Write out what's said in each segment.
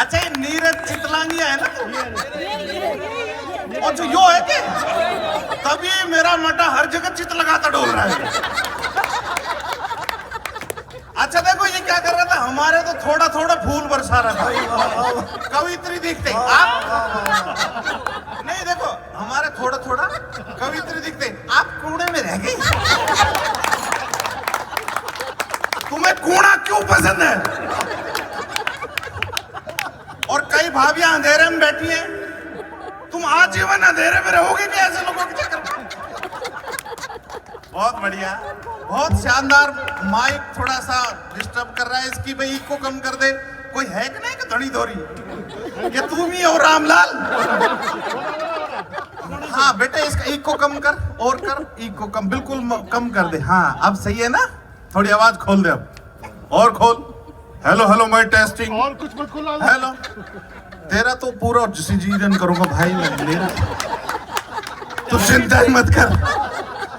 अच्छा ये नीरज चितलांगिया है ना? और जो यो है कि तभी मेरा मटा हर जगह चित लगाता डोल रहा है। अच्छा देखो ये क्या कर रहा था, हमारे तो थोड़ा थोड़ा फूल बरसा रहा था। कवित्री दिखते आप नहीं, देखो हमारे थोड़ा थोड़ा कवित्री दिखते, आप कूड़े में रह गए। तुम्हें कूड़ा क्यों पसंद है? और कई भाभियां अंधेरे में बैठी हैं, तुम आजीवन अंधेरे में रहोगे क्या ऐसे लोगों के चक्कर में? बहुत बढ़िया, बहुत शानदार। माइक थोड़ा सा डिस्टर्ब कर रहा है, इसकी भाई इको कम कर दे। कोई है कि नहीं कि धड़ी धोरी? ये तुम ही हो रामलाल? हाँ बेटे इसका इको कम कर, और कर इको कम, बिल्कुल कम कर दे। हाँ अब सही है ना? थोड़ी आवाज खोल दे अब, और खोल। Hello hello mic testing. और कुछ मत खोला। हेलो। तेरा तो पूरा सीजन करूंगा भाई मैं, मेरा तू चिंता ही मत कर।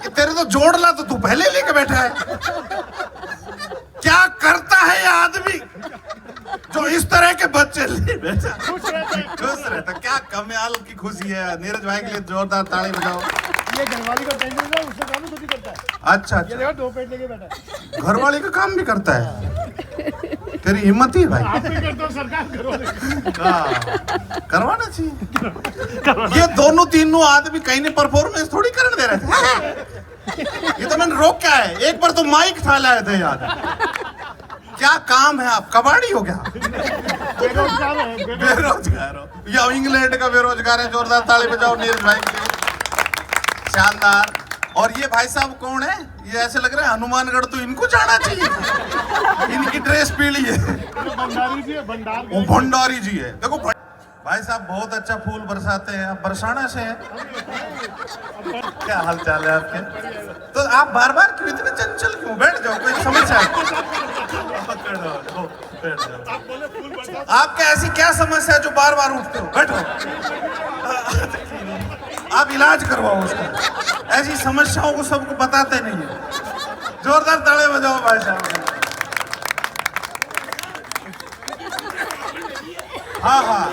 तेरे तो जोड़ ला तो तू पहले लेके बैठा है। क्या करता है ये आदमी जो इस तरह के बच्चे ले बैठा? खुश रहता। क्या कमाल की खुशी है। नीरज भाई के लिए जोरदार ताली बजाओ। ये घरवाली का टेंशन है, उससे काम खुद ही करता है। अच्छा ये देखो 2 पेट लेके बैठा है। घरवाली का काम भी करता है। तेरी हिम्मत ही भाई। आप भी करते हो, सरकार घरवाली करवाना चाहिए। ये दोनों तीनों आदमी कहीं ने परफॉर्मेंस थोड़ी करने दे रहे थे। ये तो मैंने रोक क्या है, एक बार तो माइक था लाए थे यार। क्या काम है आप, कबाड़ी हो क्या? बेरोजगार है, बेरोजगार हो या इंग्लैंड का बेरोजगार है? जोरदार ताली बजाओ नीरज भाई के लिए, शानदार। और ये भाई साहब कौन है? ये ऐसे लग रहा है हनुमानगढ़ तो इनको जाना चाहिए। इनकी ड्रेस पीली है। भंडारी जी है, वो भंडारी जी है। देखो भाई साहब बहुत अच्छा फूल बरसाते हैं। आप बरसाना से हैं? क्या हाल चाल है आपके? तो आप बार बार क्यों इतने चंचल क्यों? बैठ जाओ, कोई समस्या है? आपके ऐसी क्या समस्या है जो बार बार उठते हो? बैठो, आप इलाज करवाओ उसका। ऐसी समस्याओं को सबको बताते नहीं है। जोरदार ताली बजाओ भाई साहब। हाँ हाँ,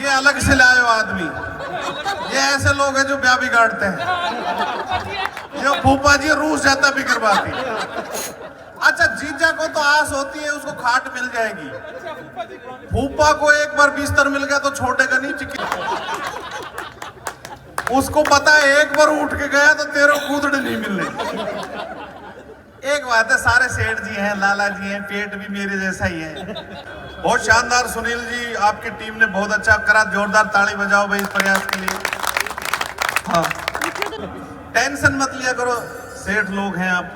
ये अलग से लाए हो आदमी। ये ऐसे लोग हैं जो ब्याह बिगाड़ते हैं। ये फूफा जी रूस जाता बिगर बाकी। अच्छा जीजा को तो आस होती है उसको खाट मिल जाएगी। फूफा को एक बार बिस्तर मिल गया तो छोड़ेगा नहीं चिक्की। उसको पता है एक बार उठ के गया तो तेरे कूदड़े नहीं मिलने। एक बात है, सारे सेठ जी हैं, लाला जी हैं, पेट भी मेरे जैसा ही है। बहुत शानदार सुनील जी, आपकी टीम ने बहुत अच्छा करा। जोरदार ताली बजाओ भाई इस प्रयास के लिए। हाँ टेंशन मत लिया करो, सेठ लोग हैं आप।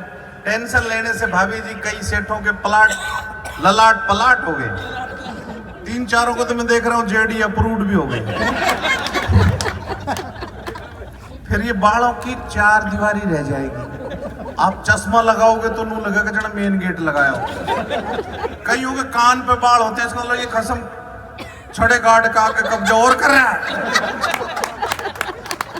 टेंशन लेने से भाभी जी कई सेठों के प्लाट ललाट पलाट हो गए। 3-4 को तो मैं देख रहा हूँ जेडी अप्रूव्ड भी हो गए। फिर ये बालों की 4 दीवारी रह जाएगी। आप चश्मा लगाओगे तो नू लगेगा जरा मेन गेट लगाया हो। कईयों के कान पे बाल होते हैं, इसका मतलब ये खसम छड़े गार्ड का आके कब्जा और कर रहा है।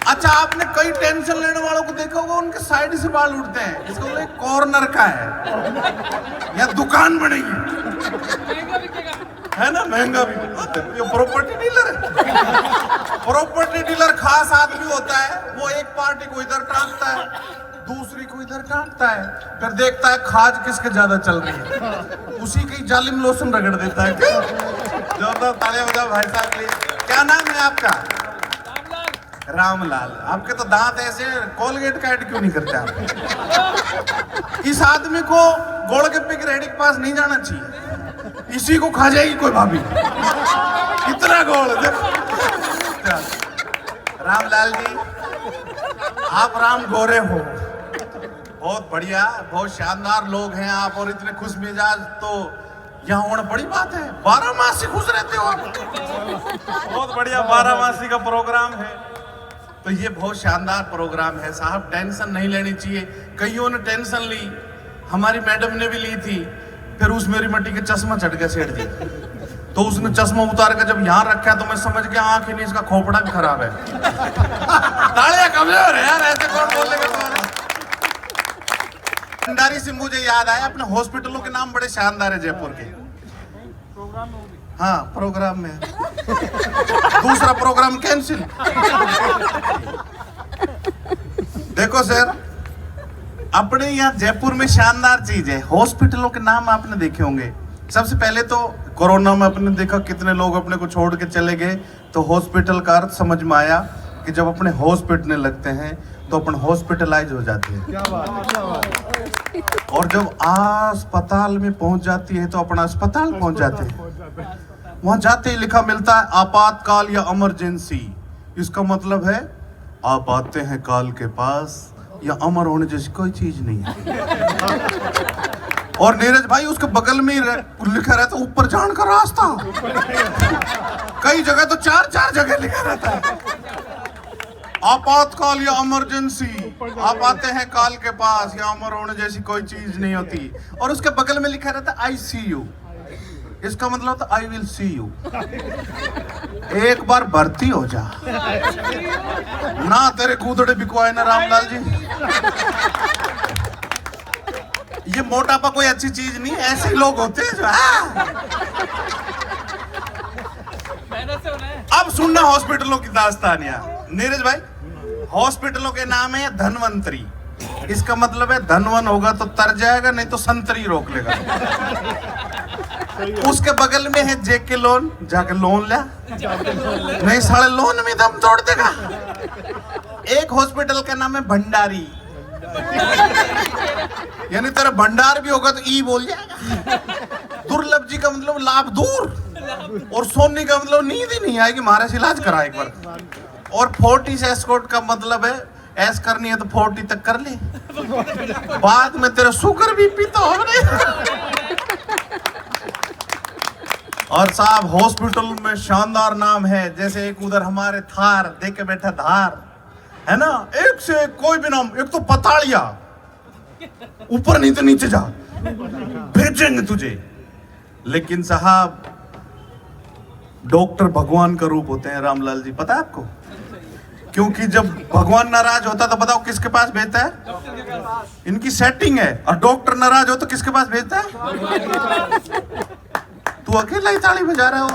अच्छा आपने कई टेंशन लेने वालों को देखा होगा, उनके साइड से बाल उठते हैं। इसका मतलब कॉर्नर का है या दुकान बनेगी, है ना? महंगा भी। ये प्रॉपर्टी डीलर है। प्रॉपर्टी डीलर खास आदमी होता है। वो एक पार्टी को इधर टांगता है, दूसरी को इधर टांगता है, फिर देखता है खाज किसके ज्यादा चल रही है, उसी की जालिम लोशन रगड़ देता है। जोरदार तालियां बजाओ भाई साहब के लिए। क्या नाम है आपका? रामलाल। आपके तो दांत ऐसे, कोलगेट का ऐड क्यों नहीं करते आप? इस आदमी को गोलगप्पे की रेहड़ी के पास नहीं जाना चाहिए, इसी को खा जाएगी कोई भाभी। इतना गोल। रामलाल जी आप राम गोरे हो। बहुत बढ़िया, बहुत शानदार लोग हैं आप, और इतने खुश मिजाज तो यहाँ होना बड़ी बात है। 12 मास से खुश रहते हो आप। बहुत बढ़िया, 12 मासी का प्रोग्राम है। तो ये बहुत शानदार प्रोग्राम है साहब। टेंशन नहीं लेनी चाहिए। कईयों ने टेंशन ली, हमारी मैडम ने भी ली थी। फिर उस मेरी मट्टी के चश्मा चढ़ गया सेठ जी, तो उसने चश्मा उतार कर जब यहाँ रखा तो मैं समझ गया आंख ही नहीं, इसका खोपड़ा भी खराब है। तालियां कमजोर है यार, ऐसे कौन बोलेगा तुम्हारे? भंडारी से मुझे याद आया, अपने हॉस्पिटलों के नाम बड़े शानदार है जयपुर के। हाँ प्रोग्राम में दूसरा प्रोग्राम कैंसिल। देखो सर, अपने यहाँ जयपुर में शानदार चीज है, हॉस्पिटलों के नाम आपने देखे होंगे। सबसे पहले तो कोरोना में अपने देखा कितने लोग अपने को छोड़ के चले गए, तो हॉस्पिटल का अर्थ समझ में आया कि जब अपने हॉस्पिटल लगते हैं तो अपन हॉस्पिटलाइज हो जाते हैं, क्या बात है, क्या बात है। और जब अस्पताल में पहुंच जाती है तो अपना अस्पताल पहुंच जाते हैं। पहुंच जाते हैं। वहां जाते ही लिखा मिलता है आपातकाल या इमरजेंसी। इसका मतलब है आप आते हैं काल के पास, या अमर होने जैसी कोई चीज नहीं है। और नीरज भाई उसके बगल में ही लिखा रहता है ऊपर जाने का रास्ता। कई जगह तो 4-4 जगह लिखा रहता है आपातकाल या इमरजेंसी, आप आते हैं काल के पास, या अमर होने जैसी कोई चीज नहीं होती। और उसके बगल में लिखा रहता है ICU। इसका मतलब होता आई विल सी यू। एक बार भर्ती हो जा ना, तेरे कूदड़े बिकवाए ना रामलाल जी। ये मोटापा कोई अच्छी चीज नहीं, ऐसे ही लोग होते हैं जो अब सुनना हॉस्पिटलों की दास्तानियां। नीरज भाई, हॉस्पिटलों के नाम है धनवंतरी। इसका मतलब है धनवन होगा तो तर जाएगा, नहीं तो संतरी रोक लेगा। उसके बगल में है जेके लोन, जाके लोन ले, नहीं साले लोन में दम तोड़ देगा। एक हॉस्पिटल का नाम है भंडारी, यानी तेरा भंडार भी होगा तो ई बोल जाएगा। दुर्लभ जी का मतलब लाभ दूर, और सोनी का मतलब नींद ही नहीं आएगी, महाराज इलाज करा एक बार। और 40 एस्कॉर्ट का मतलब है ऐस करनी है तो 40 तक कर ले, बाद में तेरा शुगर बीपी तो हो नहीं। और साहब हॉस्पिटल में शानदार नाम है, जैसे एक उधर हमारे थार देख के बैठा धार है ना, एक से एक कोई भी नाम। एक तो पताड़िया, ऊपर नहीं तो नीचे जा, भेजेंगे तुझे। लेकिन साहब डॉक्टर भगवान का रूप होते हैं रामलाल जी, पता है आपको? क्योंकि जब भगवान नाराज होता तो बताओ किसके पास भेजता है? इनकी सेटिंग है। और डॉक्टर नाराज हो तो किसके पास भेजता है? तू अकेला ही ताली बजा रहा है।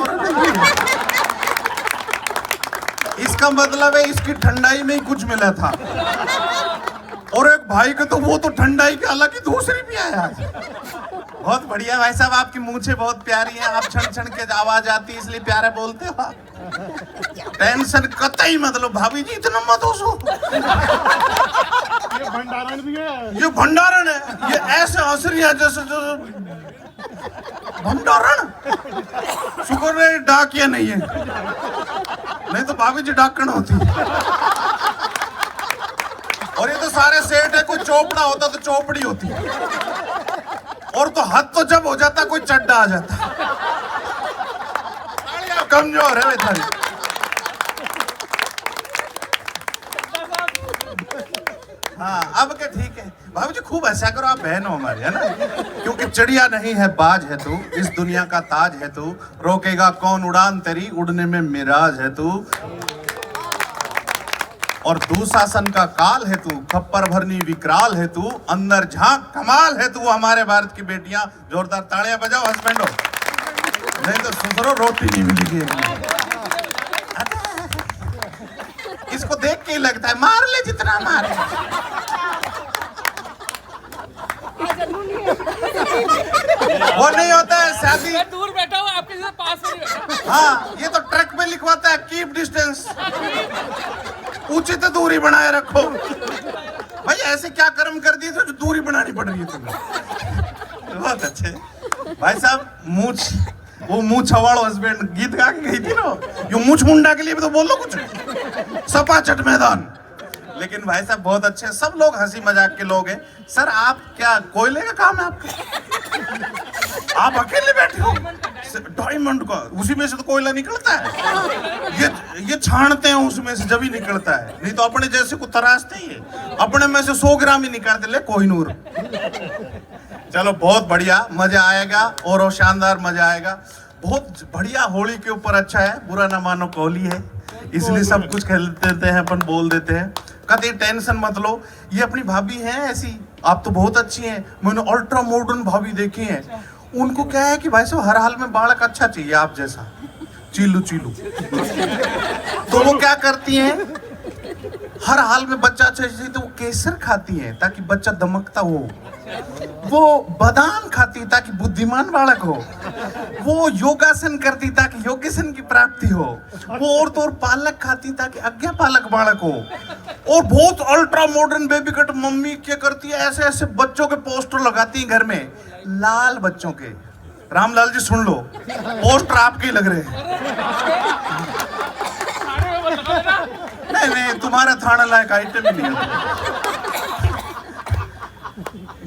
इसका मतलब है इसकी ठंडाई में ही कुछ मिला था। और एक भाई को तो वो तो ठंडाई के अलग ही दूसरी भी आया। बहुत बढ़िया भाई साहब, आपकी मूंछें बहुत प्यारी हैं, आप छन छन के आवाज आती है इसलिए प्यारे बोलते हो आप। टेंशन कतई मतलब भाभी जी इतना मत हो। ये भंडारण भी है, ये भंडारण है, ये ऐसे हंस रही है जैसे भंडारण। शुक्र है डाकिया नहीं है, नहीं तो भाभी जी डाकण होती। और ये तो सारे सेठ है, कोई चोपड़ा होता तो चोपड़ी होती, और तो हद तो जब हो जाता कोई चड्डा आ जाता। कमजोर है बेचारी। हाँ अब क्या ठीक है भाभी जी, खूब ऐसा करो, आप बहन हो हमारी, है ना। क्योंकि चिड़िया नहीं है बाज है तू, इस दुनिया का ताज है तू, रोकेगा कौन उड़ान तेरी, उड़ने में मिराज है तू। और दुशासन का काल है तू, खप्पर भरनी विकराल है तू, अंदर झांक कमाल है तू। हमारे भारत की बेटियां, जोरदार तालियां बजाओ हस्बैंडो, नहीं तो ससुरो रोटी नहीं मिलेगी। इसको देख के ही लगता है मार ले जितना मारे। वो नहीं होता है शादी, मैं दूर बैठा हूँ आपके जैसे पास में नहीं बैठा। हाँ ये तो ट्रक में लिखवाता है कीप डिस्टेंस, उचित दूरी बनाए रखो। भाई ऐसे क्या कर्म कर दिए जो दूरी बनानी पड़ रही है तुम्हें। बहुत अच्छे भाई साहब। मूछ, वो मूछ हवाड़ो हस्बैंड गीत गा के गई थी ना, यो मूछ मुंडा के लिए भी तो बोलो कुछ, सपाचट मैदान। लेकिन भाई साहब बहुत अच्छे, सब लोग हंसी मजाक के लोग हैं। सर आप क्या कोयले का काम है आपका? आप अकेले बैठे हो? डायमंड का उसी में से तो कोयला निकलता है। ये छानते हैं उसमें से जब ही निकलता है, नहीं तो अपने जैसे को तराशते ही है। अपने में से 100 ग्राम ही निकालते, ले कोहिनूर। चलो बहुत बढ़िया, मजा आएगा और शानदार मजा आएगा। बहुत बढ़िया, होली के ऊपर अच्छा है, बुरा ना मानो होली है, इसलिए सब कुछ खेल देते हैं अपन, बोल देते हैं। कभी टेंशन मत लो, ये अपनी भाभी हैं ऐसी, आप तो बहुत अच्छी हैं। मैंने अल्ट्रा मॉडर्न भाभी देखी हैं, उनको क्या है कि भाई साहब हर हाल में बालक अच्छा चाहिए आप जैसा, चीलू चीलू। तो वो क्या करती हैं, हर हाल में बच्चा अच्छा चाहिए तो वो केसर खाती हैं ताकि बच्चा दमकता हो, वो बादाम खाती ताकि बुद्धिमान बालक हो, वो योगासन करती ताकि योगासन की प्राप्ति हो, वो और तो और पालक खाती ताकि आज्ञा पालक बालक हो, और बहुत ultra modern baby cut mummy क्या करती है, ऐसे ऐसे बच्चों के पोस्टर लगाती हैं घर में, लाल बच्चों के। रामलाल जी सुन लो, पोस्टर आपके ही लग रहे हैं। नहीं नहीं, तुम्हारा थाना लायक आइटम ही नहीं है।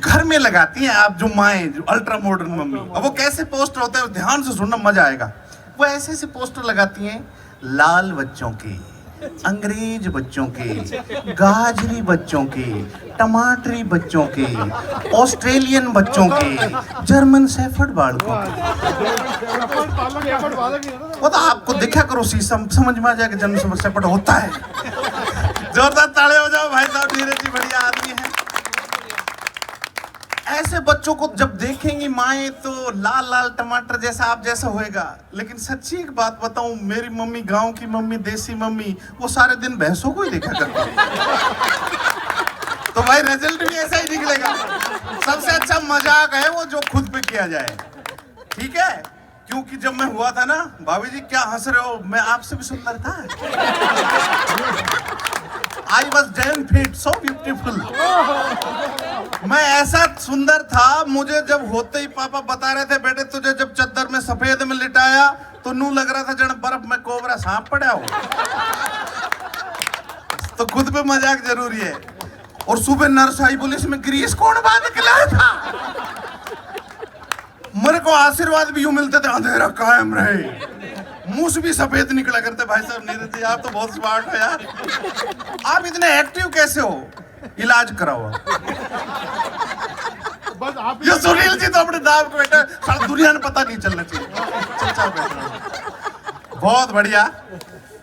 घर में लगाती हैं आप जो माएं, जो अल्ट्रा मॉडर्न मम्मी। अब वो कैसे पोस्टर होते हैं ध्यान से सुनना, मजा आएगा। वो ऐसे ऐसे पोस्टर लगाती हैं, लाल बच्चों के, अंग्रेज बच्चों के, गाजरी बच्चों के, टमाटरी बच्चों के, ऑस्ट्रेलियन बच्चों के, जर्मन शेफर्ड बालकों के। वो तो आपको देखा करो शीशम, समझ में आ जाएगा जर्मन शेफर्ड होता है। जोरदार ताड़े हो जाओ भाई साहब, नीरज जी बढ़िया आदमी है। ऐसे बच्चों को जब देखेंगी माएं तो लाल लाल टमाटर जैसा आप जैसा होएगा। लेकिन सच्ची एक बात बताऊं, मेरी मम्मी, गांव की मम्मी, देसी मम्मी, वो सारे दिन भैंसों को ही देखा करती। तो भाई रिजल्ट भी ऐसा ही निकलेगा। सबसे अच्छा मजाक है वो जो खुद पे किया जाए, ठीक है? क्योंकि जब मैं हुआ था ना, भाभी जी क्या हंस रहे हो, मैं आपसे भी सुंदर था। I was damn fit, so beautiful. मैं ऐसा सुंदर था, मुझे जब होते ही पापा बता रहे थे, बेटे तुझे जब चद्दर में सफेद में लिटाया तो नू लग रहा था जन बर्फ में कोबरा सांप पड़ा हो। तो खुद पे मजाक जरूरी है। और सुबह नर्स आई, बोली इसमें ग्रीस कौन बांध के लाया था? मेरे को आशीर्वाद भी यूं मिलते थे, अंधेरा कायम रहे। मुंह भी सफेद निकला करते। भाई साहब नीरज जी आप तो बहुत स्मार्ट हो यार, आप इतने एक्टिव कैसे हो? इलाज कराओ। बस आप ये सुनील जी तो अपने दाव को बैठे, सारा दुनिया में पता नहीं चलना चाहिए। चुपचाप बैठो। बहुत बढ़िया।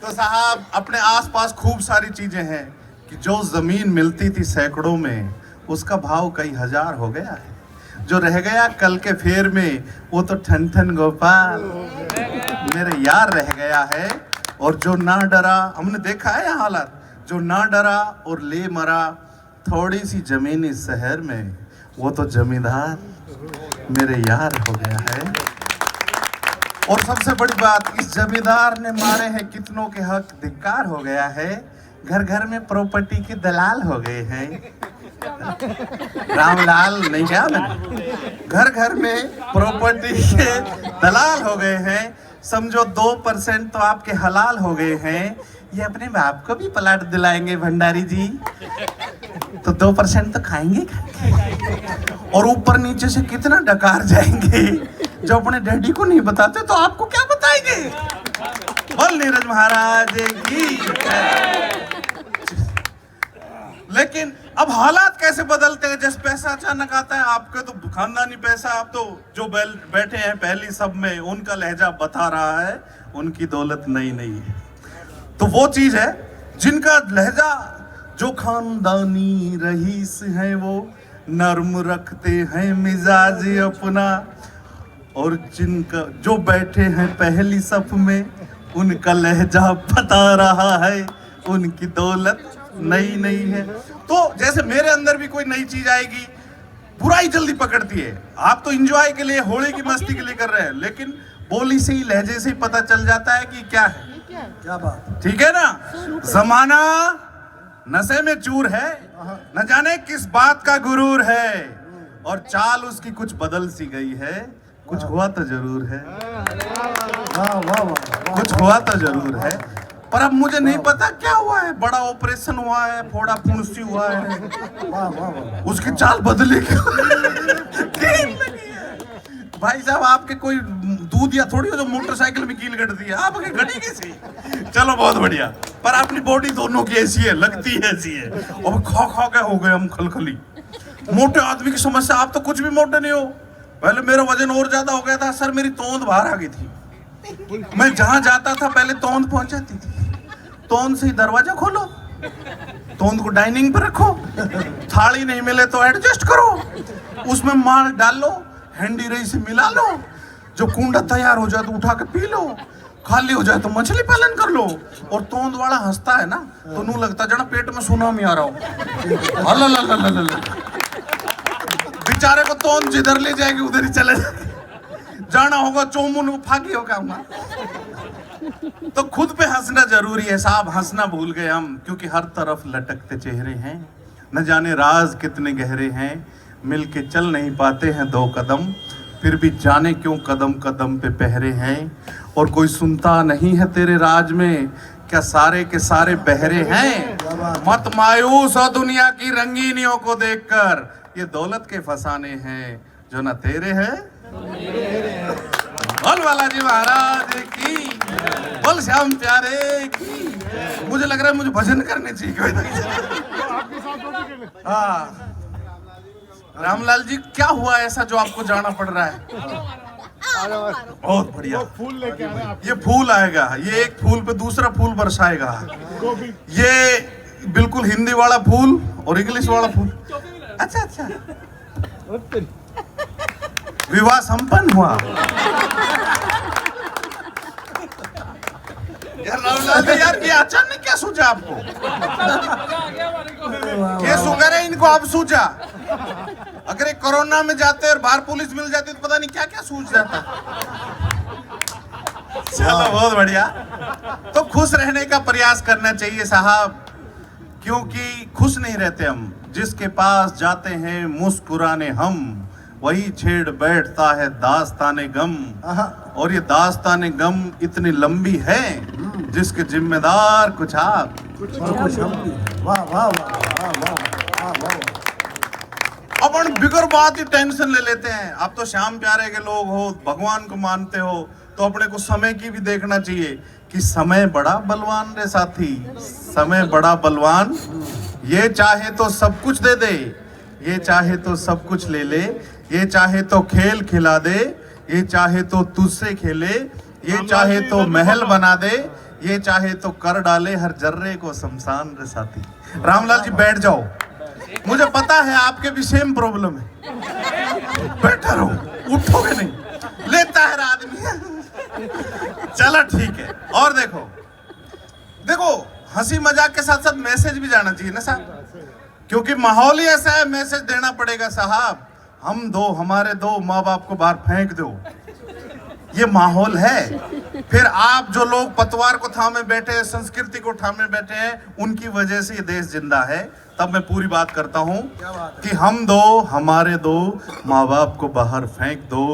तो साहब अपने आसपास खूब सारी चीजें हैं कि जो जमीन मिलती थी सैकड़ों में, उसका भाव कई हजार हो गया है। जो रह गया कल के फेर में, वो तो ठन ठन गोपाल मेरे यार रह गया है। और जो ना डरा, हमने देखा है यहाँ हालात, जो ना डरा और ले मरा थोड़ी सी जमीन इस शहर में, वो तो जमींदार मेरे यार हो गया है। और सबसे बड़ी बात, इस जमींदार ने मारे हैं कितनों के हक, धिक्कार हो गया है। घर घर में प्रॉपर्टी के दलाल हो गए हैं। रामलाल नहीं क्या मैंने, घर घर में प्रॉपर्टी के दलाल हो गए हैं। समझो 2% तो आपके हलाल हो गए हैं। ये अपने बाप को भी प्लाट दिलाएंगे भंडारी जी, तो 2% तो खाएंगे। और ऊपर नीचे से कितना डकार जाएंगे, जो अपने डैडी को नहीं बताते तो आपको क्या बताएंगे? बोल नीरज महाराज की। लेकिन अब हालात कैसे बदलते हैं, जैसे पैसा अचानक आता है। आपके तो खानदानी पैसा, आप तो जो बैठे हैं पहली सब में, उनका लहजा बता रहा है उनकी दौलत नई नई है। तो वो चीज है जिनका लहजा, जो खानदानी रईस है वो नर्म रखते हैं मिजाज अपना, और जिनका जो बैठे हैं पहली सफ में, उनका लहजा बता रहा है उनकी दौलत नई नई है। तो जैसे मेरे अंदर भी कोई नई चीज आएगी, बुराई जल्दी पकड़ती है। आप तो एंजॉय के लिए, होली की मस्ती के लिए कर रहे हैं, लेकिन बोली से ही, लहजे से ही पता चल जाता है कि क्या है। क्या बात, ठीक है ना? जमाना नशे में चूर है, न जाने किस बात का गुरूर है, और चाल उसकी कुछ बदल सी गई है। कुछ हुआ तो जरूर है, कुछ हुआ तो जरूर है, पर अब मुझे नहीं पता क्या हुआ है। बड़ा ऑपरेशन हुआ है, फोड़ा फुंसी हुआ है, उसकी चाल बदली भाई साहब आपके कोई दूध या थोड़ी जो मोटरसाइकिल में कील कट दी है, आपकी घड़ी कैसी? चलो बहुत बढ़िया, पर अपनी बॉडी दोनों की ऐसी है, लगती है ऐसी है। और खा खा के हो गए हम खलखली। मोटे आदमी की समस्या, आप तो कुछ भी मोटे नहीं हो। पहले मेरा वजन और ज्यादा हो गया था सर, मेरी तोंद बाहर आ गई थी। मैं जहां जाता था पहले तोंद पहुंच जाती थी। तोंद से ही दरवाजा खोलो, तोंद को डाइनिंग पर रखो, थाली नहीं मिले तो एडजस्ट करो, उसमें माल डाल लो, हैंडी रही से मिला लो, जो कुंडा तैयार हो जाए तो उठा के पी लो, खाली हो जाए तो मछली पालन कर लो। और तोंद वाला हंसता है ना तो नू लगता जना पेट में सुनामी आ रहा हो। अल्लाह, बेचारे को तोंद जिधर ले जाएगी उधर ही चले जाना होगा, चोमुन फागी होगा। तो खुद पे हंसना जरूरी है साहब, हंसना भूल गए हम, क्योंकि हर तरफ लटकते चेहरे हैं, न जाने राज कितने गहरे हैं, मिलके चल नहीं पाते हैं दो कदम, फिर भी जाने क्यों कदम कदम पे पहरे हैं। और कोई सुनता नहीं है तेरे राज में, क्या सारे के सारे बहरे हैं। मत मायूस हो दुनिया की रंगीनियों को देखकर, ये दौलत के फसाने हैं जो न तेरे हैं। बोल बालाजी महाराज की, बोल श्याम प्यारे की। मुझे लग रहा है मुझे भजन करने चाहिए। हाँ रामलाल जी, क्या हुआ ऐसा जो आपको जाना पड़ रहा है? बहुत बढ़िया। फूल लेके आना आप। ये फूल आएगा, ये एक फूल पे दूसरा फूल बरसाएगा। गोभी। ये बिल्कुल हिंदी वाला फूल और इंग्लिश वाला फूल। अच्छा अच्छा, विवाह संपन्न हुआ। यार रामलाल जी, यार ये अचानक क्या सूझा आपको? ये शुगर है इनको, अब सूझा। अगर एक कोरोना में जाते और बाहर पुलिस मिल जाती तो पता नहीं क्या क्या सूझ जाता। चलो बहुत बढ़िया। तो खुश रहने का प्रयास करना चाहिए साहब, क्योंकि खुश नहीं रहते हम। जिसके पास जाते हैं मुस्कुराने हम, वही छेड़ बैठता है दास्ताने गम। और ये दास्ताने गम इतनी लंबी है, जिसके जिम्मेदार कुछ आप कुछ हम भी। वाह वाह वाह वाह वाह वाह। अपन बिगर बात ही टेंशन ले लेते हैं। आप तो श्याम प्यारे के लोग हो, भगवान को मानते हो, तो अपने को समय की भी देखना चाहिए कि समय बड़ा बलवान रे साथी, समय बड़ा बलवान। ये चाहे तो सब कुछ दे दे, ये चाहे तो सब कुछ ले ले, ये चाहे तो खेल खिला दे, ये चाहे तो तुझसे खेले, ये चाहे तो महल बना दे, ये चाहे तो कर डाले हर जर्रे को शमशान रे साथी। रामलाल जी बैठ जाओ, मुझे पता है आपके भी सेम प्रॉब्लम है। बैठा रहो, उठोगे नहीं, लेता है आदमी। चलो ठीक है। और देखो हंसी मजाक के साथ साथ मैसेज भी जाना चाहिए ना साहब, क्योंकि माहौल ही ऐसा है, मैसेज देना पड़ेगा साहब। हमारे दो माँ बाप को बाहर फेंक दो, ये माहौल है। फिर आप जो लोग पतवार को थामे बैठे हैं, संस्कृति को थामे बैठे हैं, उनकी वजह से ये देश जिंदा है। तब मैं पूरी बात करता हूँ कि हमारे दो माँ बाप को बाहर फेंक दो।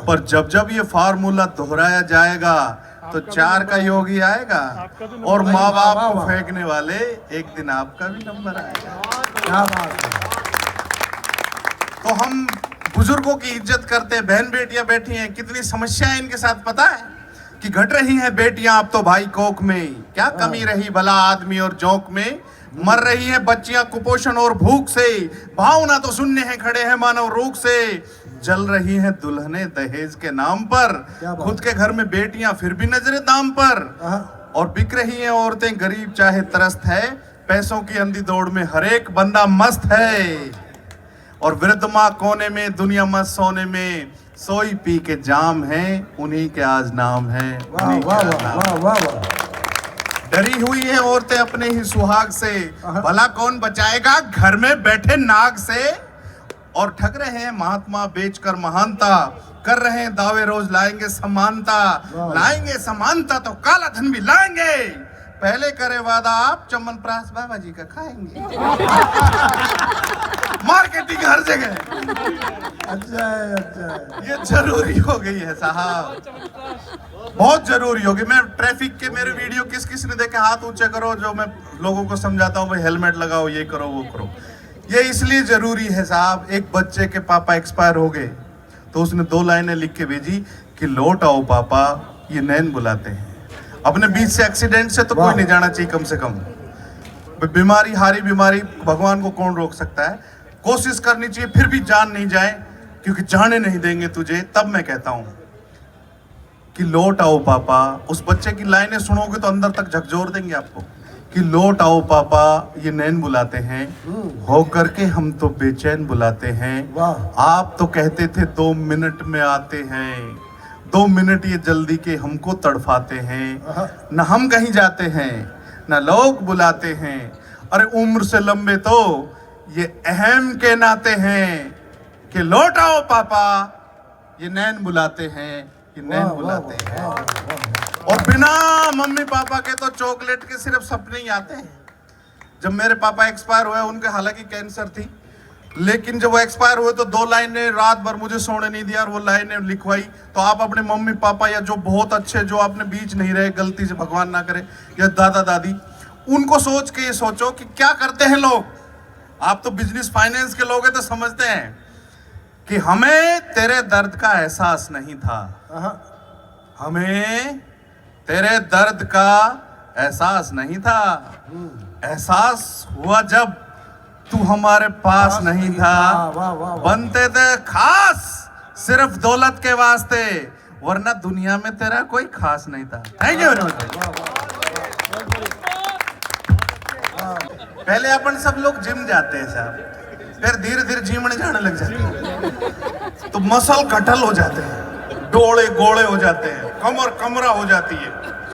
पर जब जब ये फार्मूला दोहराया जाएगा तो 4 का योग ही आएगा, और माँ बाप को फेंकने वाले एक दिन आपका भी नंबर आएगा। क्या बात है। तो हम बुजुर्गों की इज्जत करते हैं, बहन बेटियां बैठी हैं, कितनी समस्याएं इनके साथ पता है कि घट रही हैं बेटियां अब तो भाई कोख में। क्या कमी रही भला आदमी और जोंक में, मर रही हैं बच्चियां कुपोषण और भूख से, भावना तो शून्य है खड़े हैं मानव रोग से, जल रही हैं दुल्हने दहेज के नाम पर, खुद के घर में बेटियां फिर भी नजरे दाम पर, और बिक रही हैं औरतें गरीब चाहे त्रस्त है, पैसों की अंधी दौड़ में हर एक बंदा मस्त है, और वृद्ध माँ कोने में दुनिया मस्त सोने में, सोई पी के जाम है, उन्हीं के आज नाम है। वाह वाह वाह वाह वाह। डरी हुई है औरतें अपने ही सुहाग से, भला कौन बचाएगा घर में बैठे नाग से, और ठग रहे हैं महात्मा बेचकर महानता, कर रहे हैं दावे रोज लाएंगे समानता, लाएंगे समानता तो काला धन भी लाएंगे, पहले करे वादा आप चमनप्राश बाबा जी का खाएंगे। मार्केटिंग हर जगह। अच्छा है, अच्छा है। ये जरूरी हो गई है साहब, बहुत जरूरी होगी। मैं ट्रैफिक के मेरे वीडियो किस किस ने देखे हाथ ऊंचे करो, जो मैं लोगों को समझाता हूँ भाई हेलमेट लगाओ, ये करो वो करो। ये इसलिए जरूरी है साहब, एक बच्चे के पापा एक्सपायर हो गए तो उसने 2 लाइनें लिख के भेजी कि लौट आओ पापा, ये नैन बुलाते हैं। अपने बीच से एक्सीडेंट से तो कोई नहीं जाना चाहिए, कम से कम बीमारी, हारी बीमारी, भगवान को कौन रोक सकता है। कोशिश करनी चाहिए, फिर भी जान नहीं जाए, क्योंकि जाने नहीं देंगे तुझे। तब मैं कहता हूं कि लौट आओ पापा। उस बच्चे की लाइनें सुनोगे तो अंदर तक झकझोर देंगे आपको कि लौट आओ पापा ये नैन बुलाते हैं, हो करके हम तो बेचैन बुलाते हैं। वाह। आप तो कहते थे 2 मिनट में आते हैं, 2 मिनट ये जल्दी के हमको तड़फाते हैं। न हम कहीं जाते हैं न लोग बुलाते हैं, अरे उम्र से लंबे तो ये अहम के नाते हैं कि लौट आओ पापा ये नैन बुलाते हैं, ये नैन बुलाते हैं। और बिना मम्मी पापा के तो चॉकलेट के सिर्फ सपने ही आते हैं। जब मेरे पापा एक्सपायर हुए, उनके हालांकि कैंसर थी, लेकिन जब वो एक्सपायर हुए तो 2 लाइनें रात भर मुझे सोने नहीं दिया और वो लाइनें लिखवाई। तो आप अपने मम्मी पापा या जो बहुत अच्छे जो आपने बीच नहीं रहे गलती से भगवान ना करे, या दादा दादी, उनको सोच के ये सोचो कि क्या करते हैं लोग। आप तो बिजनेस फाइनेंस के लोग हैं तो समझते हैं कि हमें तेरे दर्द का एहसास नहीं था, हमें तेरे दर्द का एहसास नहीं था। एहसास हुआ जब तू हमारे पास नहीं था। वाह, वाह, वाह। बनते थे खास सिर्फ दौलत के वास्ते, वरना दुनिया में तेरा कोई खास नहीं था। Thank you very much. पहले अपन सब लोग जिम जाते हैं साहब, फिर धीरे धीरे जिमने जाने लग जाते हैं तो मसल कटल हो जाते हैं, डोले गोले हो जाते हैं, कमर कमरा हो जाती है।